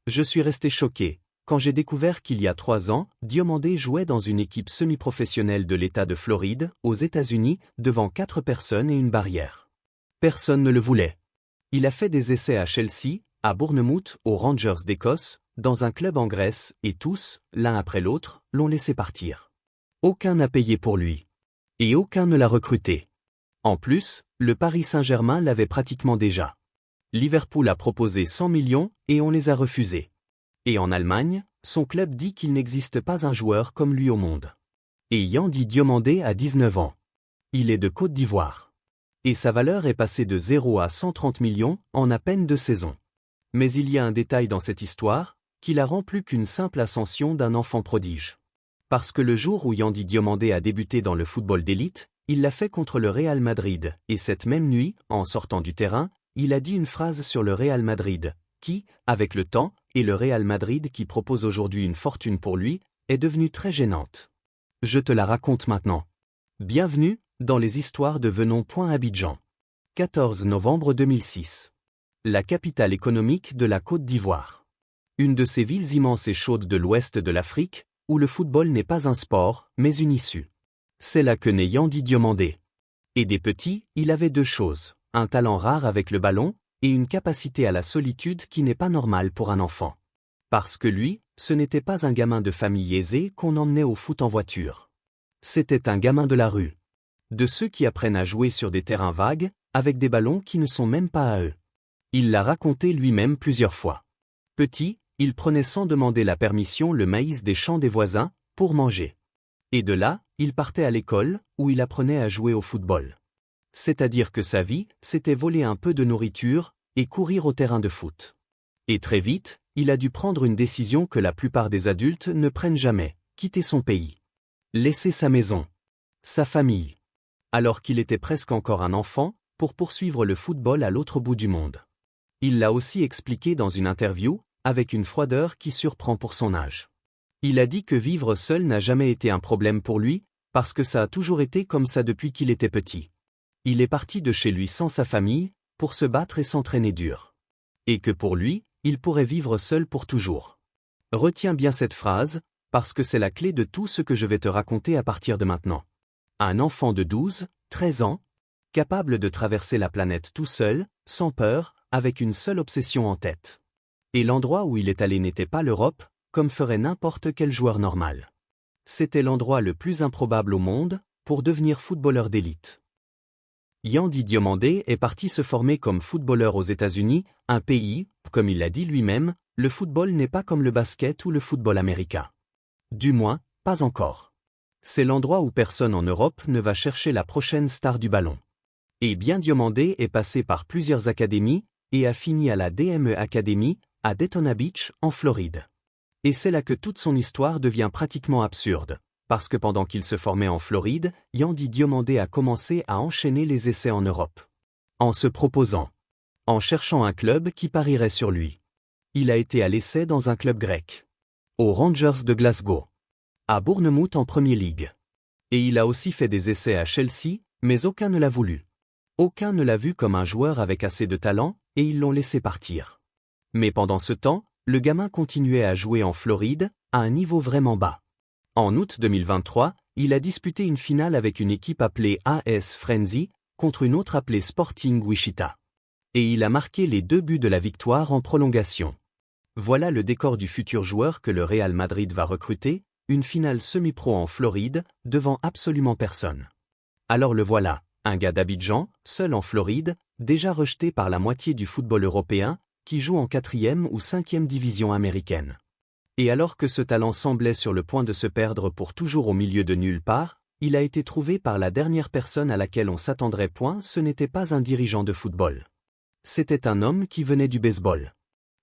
Je suis resté choqué quand j'ai découvert qu'il y a 3 ans, Diomandé jouait dans une équipe semi-professionnelle de l'État de Floride, aux États-Unis, devant 4 personnes et une barrière. Personne ne le voulait. Il a fait des essais à Chelsea, à Bournemouth, aux Rangers d'Écosse, dans un club en Grèce, et tous, l'un après l'autre, l'ont laissé partir. Aucun n'a payé pour lui. Et aucun ne l'a recruté. En plus, le Paris Saint-Germain l'avait pratiquement déjà. Liverpool a proposé 100 millions et on les a refusés. Et en Allemagne, son club dit qu'il n'existe pas un joueur comme lui au monde. Et Yandi Diomandé a 19 ans. Il est de Côte d'Ivoire. Et sa valeur est passée de 0 à 130 millions en à peine 2 saisons. Mais il y a un détail dans cette histoire, qui la rend plus qu'une simple ascension d'un enfant prodige. Parce que le jour où Yandi Diomandé a débuté dans le football d'élite, il l'a fait contre le Real Madrid, et cette même nuit, en sortant du terrain, il a dit une phrase sur le Real Madrid, qui, avec le temps, et le Real Madrid qui propose aujourd'hui une fortune pour lui, est devenue très gênante. Je te la raconte maintenant. Bienvenue dans les histoires de Venon.Abidjan. 14 novembre 2006. La capitale économique de la Côte d'Ivoire. Une de ces villes immenses et chaudes de l'ouest de l'Afrique, où le football n'est pas un sport, mais une issue. C'est là que naît Yandi Diomandé. Et des petits, il avait 2 choses, un talent rare avec le ballon, et une capacité à la solitude qui n'est pas normale pour un enfant. Parce que lui, ce n'était pas un gamin de famille aisée qu'on emmenait au foot en voiture. C'était un gamin de la rue. De ceux qui apprennent à jouer sur des terrains vagues, avec des ballons qui ne sont même pas à eux. Il l'a raconté lui-même plusieurs fois. Petit, il prenait sans demander la permission le maïs des champs des voisins, pour manger. Et de là, il partait à l'école, où il apprenait à jouer au football. C'est-à-dire que sa vie, c'était voler un peu de nourriture, et courir au terrain de foot. Et très vite, il a dû prendre une décision que la plupart des adultes ne prennent jamais, quitter son pays. Laisser sa maison. Sa famille. Alors qu'il était presque encore un enfant, pour poursuivre le football à l'autre bout du monde. Il l'a aussi expliqué dans une interview, avec une froideur qui surprend pour son âge. Il a dit que vivre seul n'a jamais été un problème pour lui, parce que ça a toujours été comme ça depuis qu'il était petit. Il est parti de chez lui sans sa famille, pour se battre et s'entraîner dur. Et que pour lui, il pourrait vivre seul pour toujours. Retiens bien cette phrase, parce que c'est la clé de tout ce que je vais te raconter à partir de maintenant. Un enfant de 12, 13 ans, capable de traverser la planète tout seul, sans peur, avec une seule obsession en tête. Et l'endroit où il est allé n'était pas l'Europe, comme ferait n'importe quel joueur normal. C'était l'endroit le plus improbable au monde, pour devenir footballeur d'élite. Yandi Diomandé est parti se former comme footballeur aux États-Unis, un pays, comme il l'a dit lui-même, le football n'est pas comme le basket ou le football américain. Du moins, pas encore. C'est l'endroit où personne en Europe ne va chercher la prochaine star du ballon. Et bien Diomandé est passé par plusieurs académies, et a fini à la DME Academy, à Daytona Beach, en Floride. Et c'est là que toute son histoire devient pratiquement absurde. Parce que pendant qu'il se formait en Floride, Yandi Diomandé a commencé à enchaîner les essais en Europe. En se proposant. En cherchant un club qui parierait sur lui. Il a été à l'essai dans un club grec. Aux Rangers de Glasgow. À Bournemouth en Premier League. Et il a aussi fait des essais à Chelsea, mais aucun ne l'a voulu. Aucun ne l'a vu comme un joueur avec assez de talent, et ils l'ont laissé partir. Mais pendant ce temps, le gamin continuait à jouer en Floride, à un niveau vraiment bas. En août 2023, il a disputé une finale avec une équipe appelée AS Frenzy, contre une autre appelée Sporting Wichita. Et il a marqué les 2 buts de la victoire en prolongation. Voilà le décor du futur joueur que le Real Madrid va recruter, une finale semi-pro en Floride, devant absolument personne. Alors le voilà, un gars d'Abidjan, seul en Floride, déjà rejeté par la moitié du football européen, qui joue en 4e ou 5e division américaine. Et alors que ce talent semblait sur le point de se perdre pour toujours au milieu de nulle part, il a été trouvé par la dernière personne à laquelle on s'attendrait point. Ce n'était pas un dirigeant de football. C'était un homme qui venait du baseball.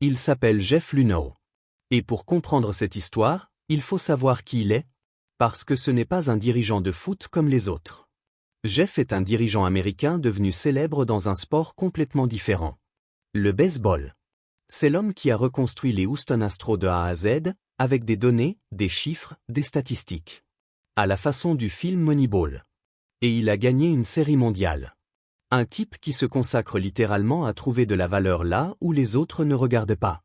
Il s'appelle Jeff Luhnow. Et pour comprendre cette histoire, il faut savoir qui il est, parce que ce n'est pas un dirigeant de foot comme les autres. Jeff est un dirigeant américain devenu célèbre dans un sport complètement différent. Le baseball. C'est l'homme qui a reconstruit les Houston Astros de A à Z, avec des données, des chiffres, des statistiques. À la façon du film Moneyball. Et il a gagné une série mondiale. Un type qui se consacre littéralement à trouver de la valeur là où les autres ne regardent pas.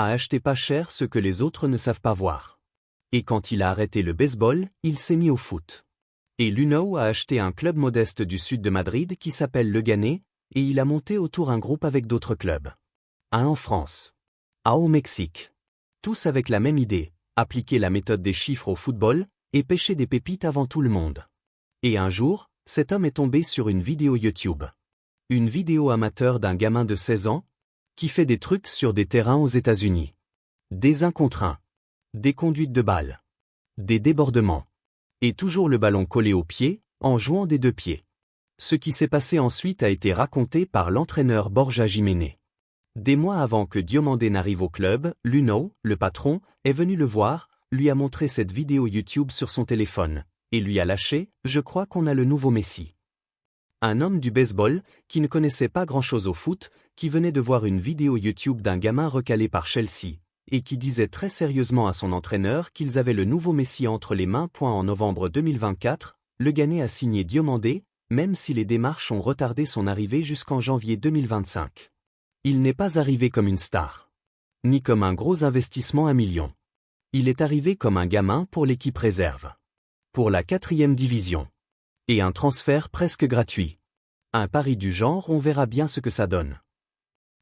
À acheter pas cher ce que les autres ne savent pas voir. Et quand il a arrêté le baseball, il s'est mis au foot. Et Luno a acheté un club modeste du sud de Madrid qui s'appelle Leganés, et il a monté autour un groupe avec d'autres clubs. Un en France. Un au Mexique. Tous avec la même idée, appliquer la méthode des chiffres au football, et pêcher des pépites avant tout le monde. Et un jour, cet homme est tombé sur une vidéo YouTube. Une vidéo amateur d'un gamin de 16 ans, qui fait des trucs sur des terrains aux États-Unis. Des 1 contre 1. Des conduites de balles. Des débordements. Et toujours le ballon collé au pied, en jouant des 2 pieds. Ce qui s'est passé ensuite a été raconté par l'entraîneur Borja Jiménez. Des mois avant que Diomandé n'arrive au club, Luno, le patron, est venu le voir, lui a montré cette vidéo YouTube sur son téléphone, et lui a lâché « Je crois qu'on a le nouveau Messi ». Un homme du baseball, qui ne connaissait pas grand-chose au foot, qui venait de voir une vidéo YouTube d'un gamin recalé par Chelsea, et qui disait très sérieusement à son entraîneur qu'ils avaient le nouveau Messi entre les mains. En novembre 2024, Leganés a signé Diomandé, même si les démarches ont retardé son arrivée jusqu'en janvier 2025. Il n'est pas arrivé comme une star. Ni comme un gros investissement à millions. Il est arrivé comme un gamin pour l'équipe réserve. Pour la 4e division. Et un transfert presque gratuit. Un pari du genre, on verra bien ce que ça donne.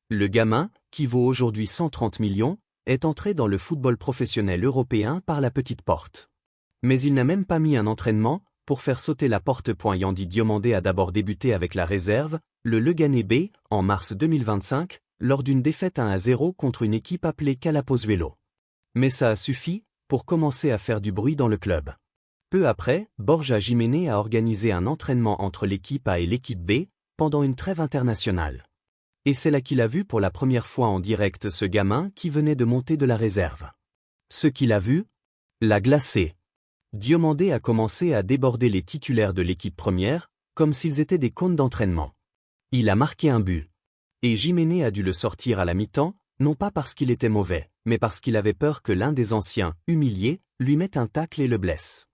Le gamin, qui vaut aujourd'hui 130 millions, est entré dans le football professionnel européen par la petite porte. Mais il n'a même pas mis un entraînement pour faire sauter la porte. Yandi Diomandé a d'abord débuté avec la réserve, le Leganés B, en mars 2025, lors d'une défaite 1-0 contre une équipe appelée Calapozuelo. Mais ça a suffi pour commencer à faire du bruit dans le club. Peu après, Borja Jiménez a organisé un entraînement entre l'équipe A et l'équipe B, pendant une trêve internationale. Et c'est là qu'il a vu pour la première fois en direct ce gamin qui venait de monter de la réserve. Ce qu'il a vu l'a glacé. Diomandé a commencé à déborder les titulaires de l'équipe première, comme s'ils étaient des cônes d'entraînement. Il a marqué un but. Et Jiménez a dû le sortir à la mi-temps, non pas parce qu'il était mauvais, mais parce qu'il avait peur que l'un des anciens, humiliés, lui mette un tacle et le blesse.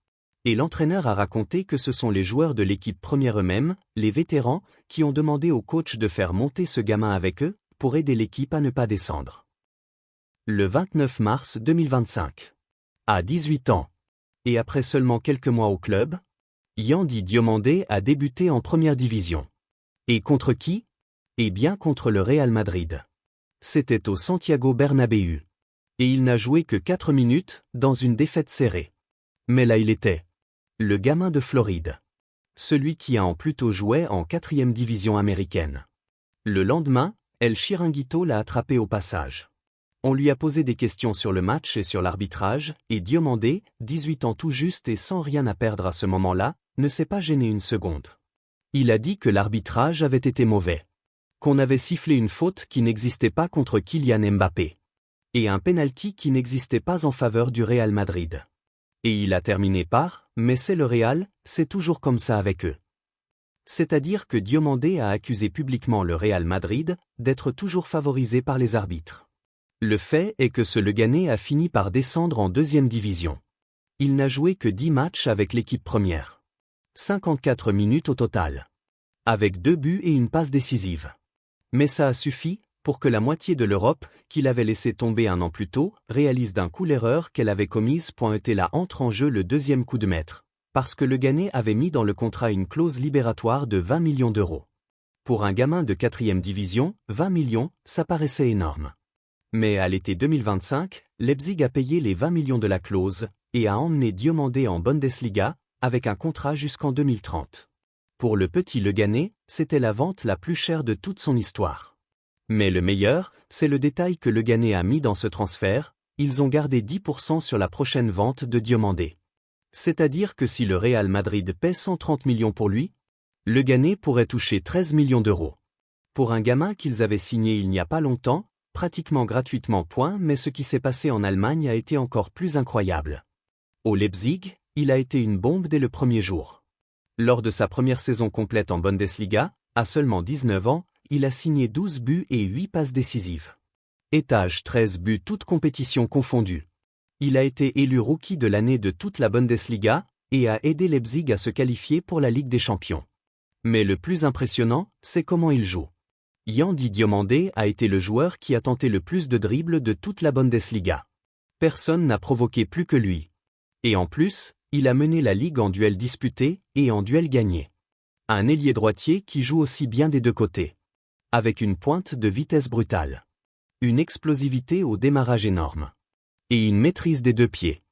Et l'entraîneur a raconté que ce sont les joueurs de l'équipe première eux-mêmes, les vétérans, qui ont demandé au coach de faire monter ce gamin avec eux, pour aider l'équipe à ne pas descendre. Le 29 mars 2025. À 18 ans. Et après seulement quelques mois au club, Yandi Diomandé a débuté en première division. Et contre qui? Eh bien contre le Real Madrid. C'était au Santiago Bernabéu. Et il n'a joué que 4 minutes, dans une défaite serrée. Mais là il était. Le gamin de Floride. Celui qui a en plutôt joué en 4e division américaine. Le lendemain, El Chiringuito l'a attrapé au passage. On lui a posé des questions sur le match et sur l'arbitrage, et Diomandé, 18 ans tout juste et sans rien à perdre à ce moment-là, ne s'est pas gêné une seconde. Il a dit que l'arbitrage avait été mauvais. Qu'on avait sifflé une faute qui n'existait pas contre Kylian Mbappé. Et un penalty qui n'existait pas en faveur du Real Madrid. Et il a terminé par « Mais c'est le Real, c'est toujours comme ça avec eux ». C'est-à-dire que Diomandé a accusé publiquement le Real Madrid d'être toujours favorisé par les arbitres. Le fait est que ce Leganés a fini par descendre en 2e division. Il n'a joué que 10 matchs avec l'équipe première. 54 minutes au total. Avec 2 buts et une passe décisive. Mais ça a suffi pour que la moitié de l'Europe, qu'il avait laissé tomber un an plus tôt, réalise d'un coup l'erreur qu'elle avait commise. Et là entre en jeu le 2e coup de maître, parce que Leganés avait mis dans le contrat une clause libératoire de 20 millions d'euros. Pour un gamin de 4e division, 20 millions, ça paraissait énorme. Mais à l'été 2025, Leipzig a payé les 20 millions de la clause, et a emmené Diomandé en Bundesliga, avec un contrat jusqu'en 2030. Pour le petit Leganés, c'était la vente la plus chère de toute son histoire. Mais le meilleur, c'est le détail que Leganés a mis dans ce transfert, ils ont gardé 10% sur la prochaine vente de Diomandé. C'est-à-dire que si le Real Madrid paie 130 millions pour lui, Leganés pourrait toucher 13 millions d'euros. Pour un gamin qu'ils avaient signé il n'y a pas longtemps, pratiquement gratuitement. Mais ce qui s'est passé en Allemagne a été encore plus incroyable. Au Leipzig, il a été une bombe dès le premier jour. Lors de sa première saison complète en Bundesliga, à seulement 19 ans, il a signé 12 buts et 8 passes décisives. Étage 13 buts toutes compétitions confondues. Il a été élu rookie de l'année de toute la Bundesliga, et a aidé Leipzig à se qualifier pour la Ligue des Champions. Mais le plus impressionnant, c'est comment il joue. Yandi Diomandé a été le joueur qui a tenté le plus de dribbles de toute la Bundesliga. Personne n'a provoqué plus que lui. Et en plus, il a mené la ligue en duels disputés et en duels gagnés. Un ailier droitier qui joue aussi bien des deux côtés. Avec une pointe de vitesse brutale. Une explosivité au démarrage énorme. Et une maîtrise des deux pieds.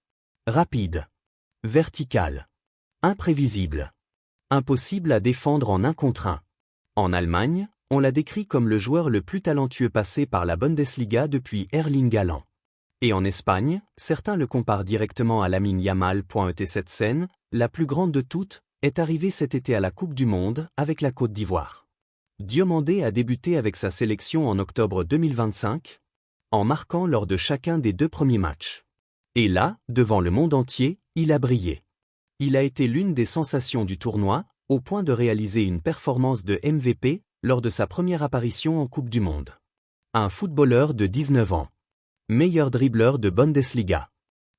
Rapide. Vertical. Imprévisible. Impossible à défendre en 1 contre 1. En Allemagne, on l'a décrit comme le joueur le plus talentueux passé par la Bundesliga depuis Erling Haaland. Et en Espagne, certains le comparent directement à Lamine Yamal. Cette scène, la plus grande de toutes, est arrivée cet été à la Coupe du Monde avec la Côte d'Ivoire. Diomandé a débuté avec sa sélection en octobre 2025, en marquant lors de chacun des 2 premiers matchs. Et là, devant le monde entier, il a brillé. Il a été l'une des sensations du tournoi, au point de réaliser une performance de MVP lors de sa première apparition en Coupe du Monde. Un footballeur de 19 ans. Meilleur dribbleur de Bundesliga.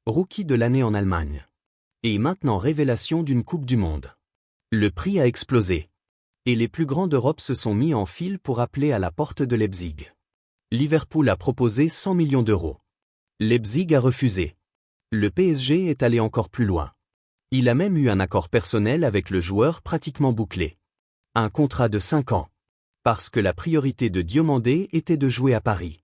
Rookie de l'année en Allemagne. Et maintenant révélation d'une Coupe du Monde. Le prix a explosé. Et les plus grands d'Europe se sont mis en file pour appeler à la porte de Leipzig. Liverpool a proposé 100 millions d'euros. Leipzig a refusé. Le PSG est allé encore plus loin. Il a même eu un accord personnel avec le joueur pratiquement bouclé. Un contrat de 5 ans. Parce que la priorité de Diomandé était de jouer à Paris.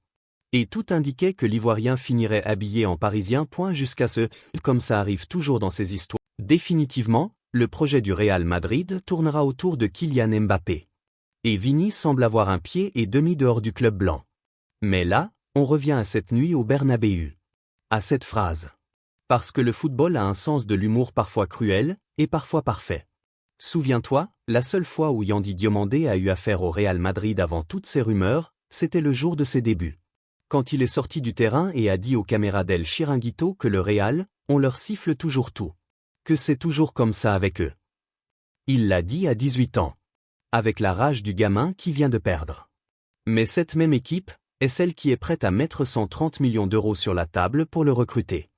Et tout indiquait que l'Ivoirien finirait habillé en parisien. Jusqu'à ce, comme ça arrive toujours dans ces histoires, définitivement, le projet du Real Madrid tournera autour de Kylian Mbappé. Et Vini semble avoir un pied et demi dehors du club blanc. Mais là, on revient à cette nuit au Bernabéu. À cette phrase. Parce que le football a un sens de l'humour parfois cruel, et parfois parfait. Souviens-toi, la seule fois où Yandi Diomandé a eu affaire au Real Madrid avant toutes ces rumeurs, c'était le jour de ses débuts. Quand il est sorti du terrain et a dit aux caméras d'El Chiringuito que le Real, on leur siffle toujours tout. Que c'est toujours comme ça avec eux. Il l'a dit à 18 ans. Avec la rage du gamin qui vient de perdre. Mais cette même équipe est celle qui est prête à mettre 130 millions d'euros sur la table pour le recruter.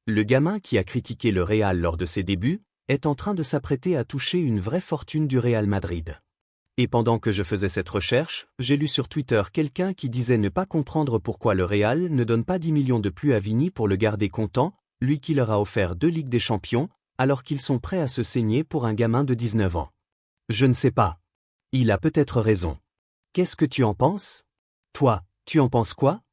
Le gamin qui a critiqué le Real lors de ses débuts est en train de s'apprêter à toucher une vraie fortune du Real Madrid. Et pendant que je faisais cette recherche, j'ai lu sur Twitter quelqu'un qui disait ne pas comprendre pourquoi le Real ne donne pas 10 millions de plus à Vini pour le garder content, lui qui leur a offert 2 Ligues des Champions, alors qu'ils sont prêts à se saigner pour un gamin de 19 ans. Je ne sais pas. Il a peut-être raison. Qu'est-ce que tu en penses? Toi, tu en penses quoi?